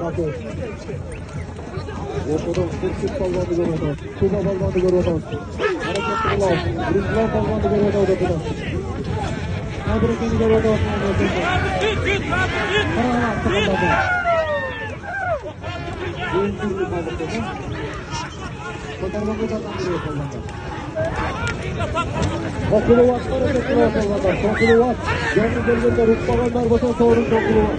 Bakın. Ortadan sık balvanı görüyoruz. Kuba balvanı görüyoruz. Hareketli kulağız. Rüzgar balvanı görüyoruz ortadan. Kadrikini görüyoruz. Kokulu var, hareketli var balvanlar. Kokulu var. Canlı bölgede rüzgarlar basın sorun kokulu var.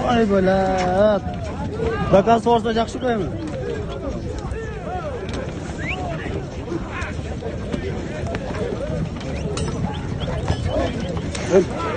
Ay bo'lat. Zakaz sorsa yaxshi qo'yaman. Evet.